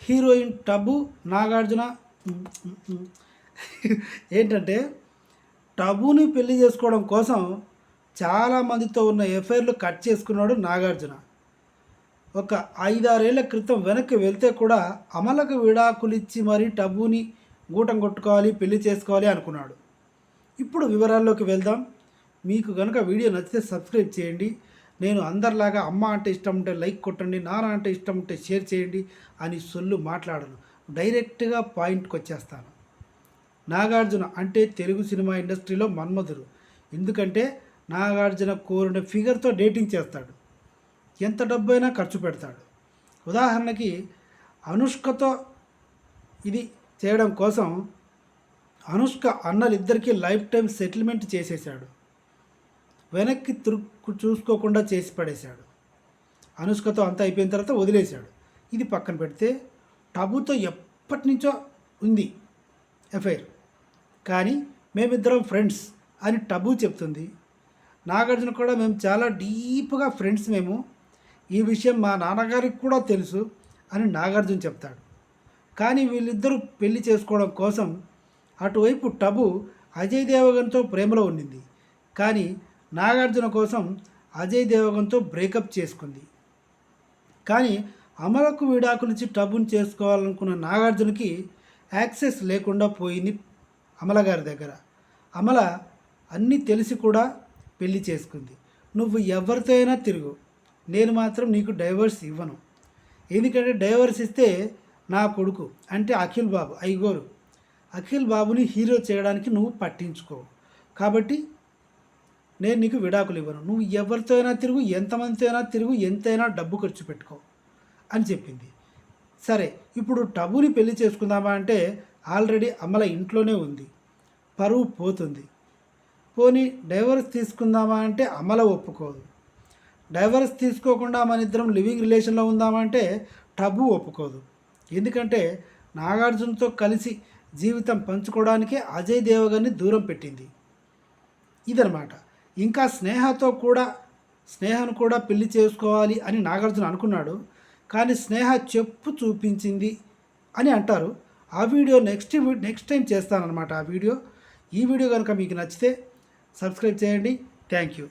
Heroine Tabu Nagarjuna ఏంటంటే టబుని పెళ్లి చేసుకోవడం కోసం చాలామందితో ఉన్న ఎఫ్ఐఆర్లు కట్ చేసుకున్నాడు నాగార్జున. ఒక 5-6 ఏళ్ల క్రితం వెనక్కి వెళ్తే కూడా అమలకు విడాకులు ఇచ్చి మరీ టబుని గూటం కొట్టుకోవాలి, పెళ్లి చేసుకోవాలి అనుకున్నాడు. ఇప్పుడు వివరాల్లోకి వెళ్దాం. మీకు కనుక వీడియో నచ్చితే సబ్స్క్రైబ్ చేయండి. నేను అందరిలాగా అమ్మ అంటే ఇష్టం ఉంటే లైక్ కొట్టండి, నాన్న అంటే ఇష్టం ఉంటే షేర్ చేయండి అని సొల్లు మాట్లాడను. డైరెక్ట్గా పాయింట్కి వచ్చేస్తాను. నాగార్జున అంటే తెలుగు సినిమా ఇండస్ట్రీలో మన్మధుడు. ఎందుకంటే నాగార్జున కోరిన ఫిగర్తో డేటింగ్ చేస్తాడు, ఎంత డబ్బైనా ఖర్చు పెడతాడు. ఉదాహరణకి అనుష్కతో ఇది చేయడం కోసం అనుష్క అన్నలిద్దరికీ లైఫ్ టైం సెటిల్మెంట్ చేసేసాడు. వెనక్కి చూసుకోకుండా చేసి పడేశాడు. అనుష్కతో అంతా అయిపోయిన తర్వాత వదిలేశాడు. ఇది పక్కన పెడితే టబుతో ఎప్పటి నుంచో ఉంది ఎఫ్ఐఆర్, కానీ మేమిద్దరం ఫ్రెండ్స్ అని టబు చెప్తుంది. నాగార్జున కూడా మేము చాలా డీప్గా ఫ్రెండ్స్, మేము ఈ విషయం మా నాన్నగారికి కూడా తెలుసు అని నాగార్జున చెప్తాడు. కానీ వీళ్ళిద్దరూ పెళ్లి చేసుకోవడం కోసం అటువైపు టబు అజయ్ దేవగన్తో ప్రేమలో ఉండింది, కానీ నాగార్జున కోసం అజయ్ దేవగన్తో బ్రేకప్ చేసుకుంది. కానీ అమలకు విడాకులిచ్చి టబుని చేసుకోవాలనుకున్న నాగార్జునకి యాక్సెస్ లేకుండా పోయింది అమల గారి దగ్గర. అమల అన్నీ తెలిసి కూడా పెళ్లి చేసుకుంది. నువ్వు ఎవరితో అయినా తిరుగు, నేను మాత్రం నీకు డైవర్స్ ఇవ్వను. ఎందుకంటే డైవర్స్ ఇస్తే నా కొడుకు అంటే అఖిల్ బాబు ఐగోరు అఖిల్ బాబుని హీరో చేయడానికి నువ్వు పట్టించుకో, కాబట్టి నేను నీకు విడాకులు ఇవ్వను. నువ్వు ఎవరితో అయినా తిరుగు, ఎంతమందితో అయినా తిరుగు, ఎంతైనా డబ్బు ఖర్చు పెట్టుకో అని చెప్పింది. సరే, ఇప్పుడు టబుని పెళ్లి చేసుకుందామా అంటే ఆల్రెడీ అమల ఇంట్లోనే ఉంది, పరువు పోతుంది. పోనీ డైవర్స్ తీసుకుందామా అంటే అమల ఒప్పుకోదు. డైవర్స్ తీసుకోకుండా మన ఇద్దరం లివింగ్ రిలేషన్లో ఉందామా అంటే టబు ఒప్పుకోదు. ఎందుకంటే నాగార్జునతో కలిసి జీవితం పంచుకోవడానికి అజయ్ దేవగన్ని దూరం పెట్టింది. ఇదనమాట. ఇంకా స్నేహను కూడా పెళ్లి చేసుకోవాలి అని నాగార్జున అనుకున్నాడు, కానీ స్నేహ చెప్పు చూపించింది అని అంటారు. ఆ వీడియో నెక్స్ట్ టైం చేస్తానన్నమాట. ఈ వీడియో కనుక మీకు నచ్చితే సబ్స్క్రైబ్ చేయండి. Thank you.